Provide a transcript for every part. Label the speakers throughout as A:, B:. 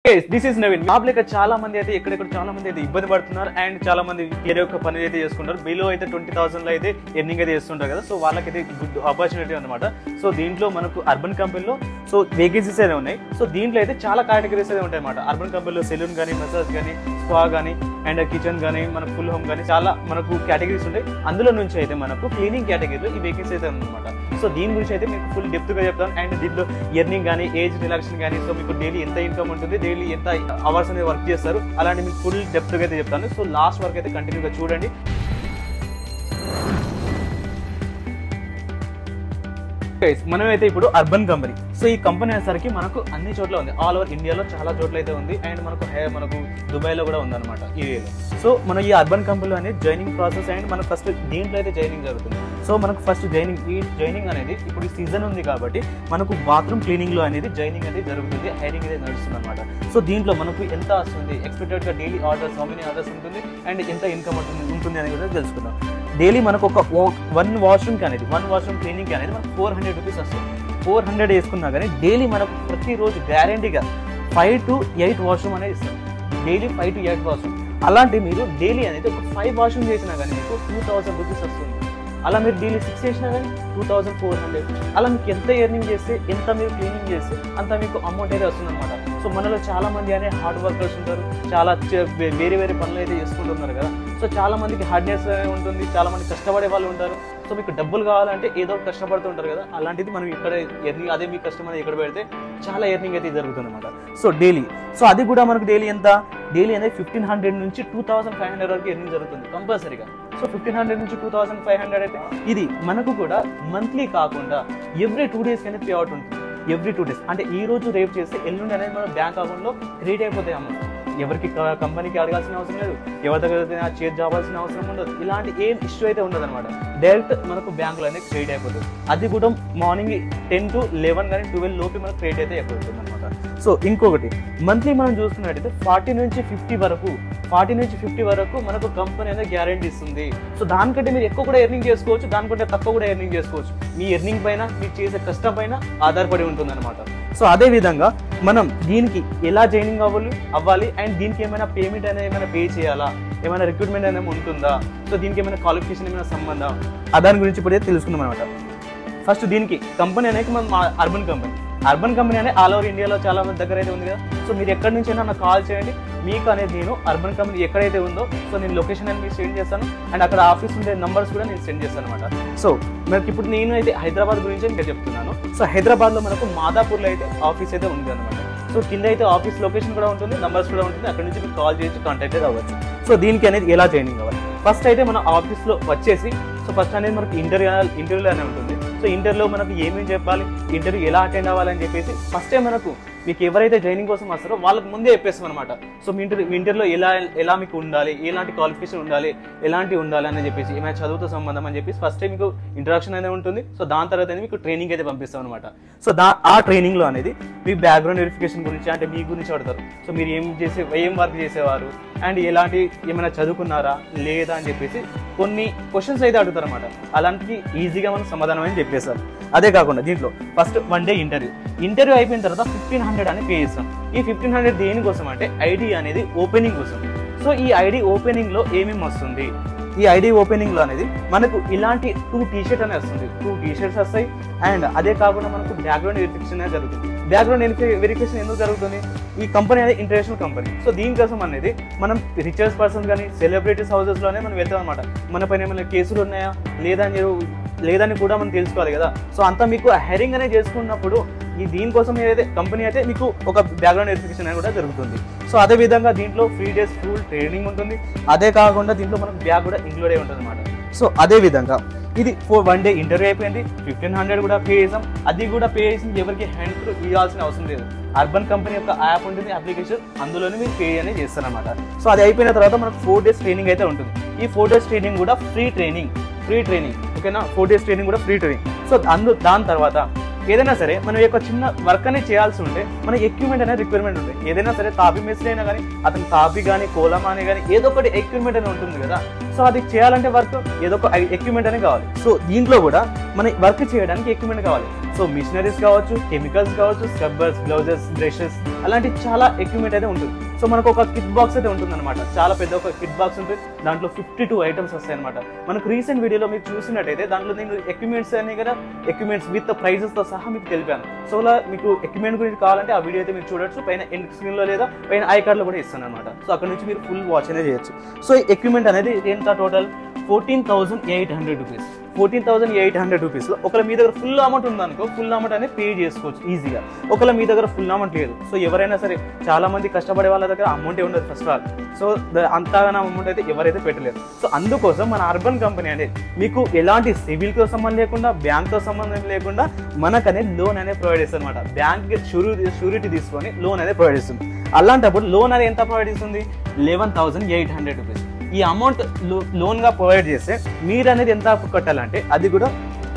A: This is Naveen. Job లేక చాలా మంది అయితే ఎక్కడెక్కడ చాలా మంది అయితే ఇబ్బంది పడుతున్నారు అండ్ చాలా మంది వేరే ఒక పని అయితే చేసుకుంటారు. బిలో అయితే 20,000 లో అయితే ఎర్నింగ్ అయితే చేస్తుంటారు కదా. సో వాళ్ళకైతే గుడ్ ఆపర్చునిటీ అనమాట. సో దీంట్లో మనకు అర్బన్ కంపెనీలో సో వేకెన్సీస్ అయితే ఉన్నాయి. సో దీంట్లో అయితే చాలా కేటగిరీస్ అయితే ఉంటాయి అన్నమాట. అర్బన్ కంపెనీలో సెలూన్ కానీ, మసాజ్ కానీ, స్పా కానీ అండ్ కిచెన్ కానీ, మనకు ఫుల్ హోమ్ కానీ చాలా మనకు కేటగిరీస్ ఉంటాయి. అందులో నుంచి అయితే మనకు క్లీనింగ్ కేటగిరీలో ఈ వేకెన్సీ అయితే ఉందన్నమాట. సో దీని గురించి అయితే మీకు ఫుల్ డెప్త్గా చెప్తాను. అండ్ దీంట్లో ఎర్నింగ్ కానీ, ఏజ్ రిలాక్సేషన్ కానీ, సో మీకు డైలీ ఎంత ఇన్కమ్ ఉంటుంది, డైలీ ఎంత అవర్స్ అనేది వర్క్ చేస్తారు, అలాంటి మీకు ఫుల్ డెప్త్గా అయితే చెప్తాను. సో లాస్ట్ వరకు అయితే కంటిన్యూగా చూడండి. మనమైతే ఇప్పుడు అర్బన్ కంపెనీ. సో ఈ కంపెనీ అనేసరికి మనకు అన్ని చోట్ల ఉంది, ఆల్ ఓవర్ ఇండియాలో చాలా చోట్ల అయితే ఉంది అండ్ మనకు దుబాయ్లో కూడా ఉందన్నమాట ఈ ఏరియాలో. సో మనం ఈ అర్బన్ కంపెనీలో అనేది జాయినింగ్ ప్రాసెస్ అండ్ మనకు ఫస్ట్ దీంట్లో అయితే జాయినింగ్ జరుగుతుంది. సో మనకు ఫస్ట్ జాయినింగ్ అనేది ఇప్పుడు ఈ సీజన్ ఉంది కాబట్టి మనకు బాత్రూమ్ క్లీనింగ్లో అనేది జాయినింగ్ అనేది జరుగుతుంది, హైరింగ్ అనేది నడుస్తుంది అనమాట. సో దీంట్లో మనకు ఎంత వస్తుంది, ఎక్స్పెక్టెడ్గా daily orders, how many orders ఉంటుంది అండ్ ఎంత ఇన్కమ్ ఉంటుంది అనేది కూడా తెలుసుకుందాం. డైలీ మనకు ఒక వన్ వాష్రూమ్ క్లీనింగ్ అనేది మనకు 400 రూపీస్ వస్తుంది. 400 వేసుకున్నా కానీ డైలీ మనకు ప్రతిరోజు గ్యారంటీగా 5 to 8 వాష్రూమ్ అనేది ఇస్తారు. Daily 5 to 8 washroom. అలాంటి మీరు డైలీ అనేది ఒక 5 వాష్రూమ్ చేసినా కానీ మీకు 2000 రూపీస్ వస్తుంది. అలా మీరు డైలీ 6 చేసినా కానీ 2400. అలా మీకు ఎంత ఎర్నింగ్ చేస్తే, ఎంత మీరు క్లీనింగ్ చేస్తే అంత మీకు అమౌంట్ అయితే వస్తుంది అనమాట. సో మనలో చాలా మంది అనే హార్డ్ వర్కర్స్ ఉంటారు, చాలా వేరే వేరే పనులు అయితే చేసుకుంటున్నారు కదా. సో చాలా మందికి హార్డ్నెస్ ఉంటుంది, చాలా మంది కష్టపడే వాళ్ళు ఉంటారు. సో మీకు డబ్బులు కావాలంటే ఏదో కష్టపడుతూ ఉంటారు కదా, అలాంటిది మనం ఇక్కడ ఎర్నింగ్, అదే మీ కష్టం అనేది ఇక్కడ పెడితే చాలా ఎర్నింగ్ అయితే జరుగుతుంది అనమాట. సో డైలీ, సో అది కూడా మనకు డైలీ ఎంత, డైలీ అనేది 1500 నుంచి 2500 వరకు ఎర్నింగ్ జరుగుతుంది కంపల్సరీగా. సో 1500 నుంచి 2500 అయితే ఇది మనకు కూడా మంత్లీ కాకుండా ఎవ్రీ 2 days అనేది పే అవుట్ ఉంటుంది. ఎవ్రీ 2 days అంటే ఈ రోజు రేపు చేస్తే ఎల్లుండి అనేది మన బ్యాంక్ అకౌంట్లో క్రియేట్ అయిపోతాయి అమౌంట్. ఎవరికి కంపెనీకి అడగాల్సిన అవసరం లేదు, ఎవరి దగ్గర చేతి జాబాల్సిన అవసరం ఉండదు. ఇలాంటి ఏం ఇష్యూ అయితే ఉండదు అనమాట. డైరెక్ట్ మనకు బ్యాంకులో అనేది క్రియేట్ అయిపోతుంది. అది కూడా మార్నింగ్ 10 to 11 కానీ 12 లోపు మనకు క్రియేట్ అయితే అయిపోతుంది అనమాట. సో ఇంకొకటి మంత్లీ మనం చూసుకున్నట్టయితే 40 నుంచి 50 వరకు మనకు కంపెనీ అనేది గ్యారంటీ ఇస్తుంది. సో దానికంటే మీరు ఎక్కువ కూడా ఎర్నింగ్ చేసుకోవచ్చు, దానికంటే తక్కువ కూడా ఎర్నింగ్ చేసుకోవచ్చు. మీ ఎర్నింగ్ పైన, మీరు చేసే కష్టం పైన ఆధారపడి ఉంటుంది అనమాట. సో అదే విధంగా మనం దీనికి ఎలా జాయినింగ్ అవ్వాలి అండ్ దీనికి ఏమైనా పేమెంట్ అనేది ఏమైనా పే చేయాలా, ఏమైనా రిక్రూట్మెంట్ అనేది ఉంటుందా, సో దీనికి ఏమైనా క్వాలిఫికేషన్ ఏమైనా సంబంధం, దాని గురించి ఇప్పుడు తెలుసుకుందాం అనమాట. ఫస్ట్ దీనికి కంపెనీ అనేది మనం అర్బన్ కంపెనీ అనేది ఆల్ ఓవర్ ఇండియాలో చాలా మంది దగ్గర అయితే ఉంది కదా. సో మీరు ఎక్కడి నుంచి అయినా నాకు కాల్ చేయండి, మీకు అనేది నేను అర్బన్ కంపెనీ ఎక్కడైతే ఉందో సో నేను లొకేషన్ అనేది మీకు సెండ్ చేస్తాను అండ్ అక్కడ ఆఫీస్ ఉండే నంబర్స్ కూడా నేను సెండ్ చేస్తాను అనమాట. సో మనకి ఇప్పుడు నేను అయితే హైదరాబాద్ గురించి ఇంకా చెప్తున్నాను. సో హైదరాబాద్లో మనకు మాదాపూర్లో అయితే ఆఫీస్ అయితే ఉంది అనమాట. సో కింద అయితే ఆఫీస్ లొకేషన్ కూడా ఉంటుంది, నంబర్స్ కూడా ఉంటుంది, అక్కడ నుంచి మీకు కాల్ చేసి కాంటాక్ట్ అయితే అవ్వచ్చు. సో దీనికి అనేది ఎలా జాయినింగ్ అవ్వాలి, ఫస్ట్ అయితే మన ఆఫీస్లో వచ్చేసి, సో ఫస్ట్ అనేది మనకి ఇంటర్వ్యూలో అనేది ఉంటుంది. సో ఇంటర్వ్యూలో మనకు ఏమేమి చెప్పాలి, ఇంటర్వ్యూ ఎలా అటెండ్ అవ్వాలని చెప్పేసి ఫస్టే మనకు మీకు ఎవరైతే జాయినింగ్ కోసం వస్తారో వాళ్ళకి ముందే చెప్పేస్తాం అనమాట. సో మీ ఇంటర్వ్యూలో ఎలా మీకు ఉండాలి, ఎలాంటి క్వాలిఫికేషన్ ఉండాలి, ఎలాంటి ఉండాలి అని చెప్పేసి, ఏమైనా చదువుతో సంబంధం అని చెప్పేసి ఫస్టే మీకు ఇంట్రడక్షన్ అనేది ఉంటుంది. సో దాని తర్వాత మీకు ట్రైనింగ్ అయితే పంపిస్తాం అనమాట. సో ఆ ట్రైనింగ్లో అనేది మీ బ్యాక్గ్రౌండ్ వెరిఫికేషన్ గురించి, అంటే మీ గురించి అడుగుతారు. సో మీరు ఏం వర్క్ చేసేవారు అండ్ ఏమైనా చదువుకున్నారా లేదా అని చెప్పేసి కొన్ని క్వశ్చన్స్ అయితే అడుగుతారు అనమాట. అలాంటివి ఈజీగా మనం సమాధానం అని చెప్పేస్తారు. అదే కాకుండా దీంట్లో ఫస్ట్ 1 day ఇంటర్వ్యూ అయిపోయిన తర్వాత 1500 అని పే చేస్తాం. ఈ 1500 దేనికోసం అంటే ఐడి అనేది ఓపెనింగ్ కోసం. సో ఈ ఐడి ఓపెనింగ్ లో ఏమేమి వస్తుంది, ఈ ఐడి ఓపెనింగ్ లో అనేది మనకు ఇలాంటి 2 t-shirts అనేది వస్తుంది, 2 t-shirts వస్తాయి. అండ్ అదే కాకుండా మనకు బ్యాక్గ్రౌండ్ వెరిఫికేషన్ అనేది జరుగుతుంది. బ్యాక్గ్రౌండ్ వెరిఫికేషన్ ఎందుకు జరుగుతుంది, ఈ కంపెనీ అనేది ఇంటర్నేషనల్ కంపెనీ. సో దీనికోసం అనేది మనం రిచెస్ట్ పర్సన్స్ కానీ సెలబ్రిటీస్ హౌసెస్లోనే మనం వెళ్తాం అనమాట. మన పైన ఏమైనా కేసులు ఉన్నాయా లేదని కూడా మనం తెలుసుకోవాలి కదా. సో అంతా మీకు హైరింగ్ అనేది చేసుకున్నప్పుడు దీనికోసం ఏదైతే కంపెనీ అయితే మీకు ఒక బ్యాక్గ్రౌండ్ వెరిఫికేషన్ అనేది కూడా జరుగుతుంది. సో అదే విధంగా దీంట్లో 3 days ఫుల్ ట్రైనింగ్ ఉంటుంది. అదే కాకుండా దీంట్లో మనకు బ్యాగ్ కూడా ఇంక్లూడ్ అయి ఉంటుంది అనమాట. సో అదే విధంగా ఇది 1 day ఇంటర్వ్యూ అయిపోయింది, 1500 కూడా పే చేసాం. అది కూడా పే చేసి ఎవరికి హ్యాండ్ ఇవ్వాల్సిన అవసరం లేదు. అర్బన్ కంపెనీ యొక్క యాప్ ఉంటుంది, అప్లికేషన్, అందులోనే మీరు పే అనేది చేస్తారనమాట. సో అది అయిపోయిన తర్వాత మనకు 4 days ట్రైనింగ్ అయితే ఉంటుంది. ఈ 4 days ట్రైనింగ్ కూడా ఫ్రీ ట్రైనింగ్, ఓకేనా. 4 days ట్రైనింగ్ కూడా ఫ్రీ ట్రైనింగ్. సో దాని తర్వాత ఏదైనా సరే మనం ఒక చిన్న వర్క్ అనేది చేయాల్సి ఉంటే మన ఎక్విప్మెంట్ అనేది రిక్వైర్మెంట్ ఉంటుంది. ఏదైనా సరే తాపి మేస్త్రి అయినా కానీ అతను తాపి కానీ కోలం అని కానీ ఏదో ఒకటి ఎక్విప్మెంట్ అనేది ఉంటుంది కదా. సో అది చేయాలంటే వర్క్ ఏదో ఒక ఎక్విప్మెంట్ అనేది కావాలి. సో దీంట్లో కూడా మన వర్క్ చేయడానికి ఎక్విప్మెంట్ కావాలి. సో మిషనరీస్ కావచ్చు, కెమికల్స్ కావచ్చు, స్క్రబ్బర్స్, గ్లౌజెస్, బ్రషెస్ అలాంటి చాలా ఎక్విప్మెంట్ అయితే ఉంటుంది. సో మనకు ఒక కిట్ బాక్స్ అయితే ఉంటుంది అనమాట. చాలా పెద్ద ఒక కిట్ బాక్స్ ఉంటుంది. దాంట్లో 52 ఐటమ్స్ వస్తాయి అనమాట. మనకు రీసెంట్ వీడియోలో మీరు చూసినట్టయితే దాంట్లో నేను ఎక్విప్మెంట్స్ అన్ని కదా ఎక్విప్మెంట్స్ విత్ ప్రైజెస్తో సహా మీకు తెలిపాను. సో అలా మీకు ఎక్విప్మెంట్ గురించి కావాలంటే ఆ వీడియో అయితే మీరు చూడొచ్చు. పైన ఎండ్ స్క్రీన్లో లేదా పైన ఐ కార్డ్లో కూడా ఇస్తాను అనమాట. సో అక్కడ నుంచి మీరు ఫుల్ వాచ్ అనేది చేయొచ్చు. సో ఈ ఎక్విప్మెంట్ అనేది ఎంత టోటల్ 14,800 రూపీస్. 14,800 రూపీస్లో ఒకవేళ మీ దగ్గర ఫుల్ అమౌంట్ ఉందనుకో ఫుల్ అమౌంట్ అనేది పే చేసుకోవచ్చు ఈజీగా. ఒకవేళ మీ దగ్గర ఫుల్ అమౌంట్ లేదు, సో ఎవరైనా సరే చాలా మంది కష్టపడే వాళ్ళ దగ్గర అమౌంట్ ఉండదు ఫస్ట్ ఆల్. సో అంతగానో అమౌంట్ అయితే ఎవరైతే పెట్టలేరు. సో అందుకోసం మన అర్బన్ కంపెనీ అనేది మీకు ఎలాంటి సివిల్తో సంబంధం లేకుండా, బ్యాంక్తో సంబంధం లేకుండా మనకనేది లోన్ అనేది ప్రొవైడ్ చేస్తుంది అనమాట. బ్యాంక్కి షూరిటీ తీసుకొని లోన్ అనేది ప్రొవైడ్ చేస్తుంది. అలాంటప్పుడు లోన్ అనేది ఎంత ప్రొవైడ్ చేస్తుంది? 11,800 రూపీస్. ఈ అమౌంట్ లోన్గా ప్రొవైడ్ చేస్తే మీరు అనేది ఎంత కట్టాలంటే అది కూడా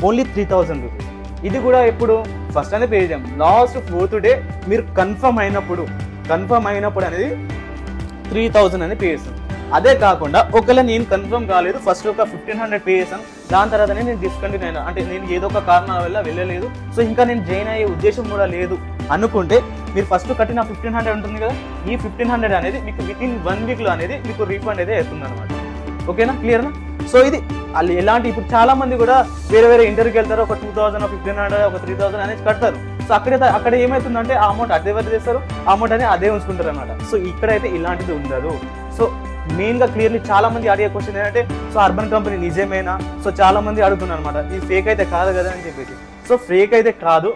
A: ఓన్లీ 3,000 రూపీస్. ఇది కూడా ఎప్పుడు ఫస్ట్ అనేది పే చేయం, లాస్ట్ 4th డే మీరు కన్ఫర్మ్ అయినప్పుడు అనేది 3,000 అనేది పే చేస్తాం. అదే కాకుండా ఒకవేళ నేను కన్ఫర్మ్ కాలేదు, ఫస్ట్ ఒక 1,500 పే చేశాను, దాని తర్వాతనే నేను డిస్కంటిన్యూ అయినా, అంటే నేను ఏదో ఒక కారణాల వల్ల వెళ్ళలేదు, సో ఇంకా నేను జాయిన్ అయ్యే ఉద్దేశం కూడా లేదు అనుకుంటే మీరు ఫస్ట్ కట్టిన 1,500 ఉంటుంది కదా, ఈ 1,500 అనేది మీకు వితిన్ 1 వీక్లో అనేది మీకు రీఫండ్ అయితే అవుతుంది అనమాట. ఓకేనా, క్లియర్నా? సో ఇది వాళ్ళు ఎలాంటి ఇప్పుడు చాలా మంది కూడా వేరే ఇంటర్వ్యూకి వెళ్తారు, ఒక 2,000, 1,500, ఒక 3,000 అనేది కడతారు. సో అక్కడ ఏమవుతుందంటే ఆ అమౌంట్ అదే వద్ద చేస్తారు, ఆ అమౌంట్ అనేది అదే ఉంచుకుంటారు అనమాట. సో ఇక్కడైతే ఇలాంటిది ఉండదు. సో మెయిన్గా క్లియర్లీ చాలా మంది అడిగే క్వశ్చన్ ఏంటంటే సో అర్బన్ కంపెనీ నిజమేనా? సో చాలా మంది అడుగుతున్నారు అనమాట, ఇది ఫేక్ అయితే కాదు కదా అని చెప్పేసి. సో ఫేక్ అయితే కాదు.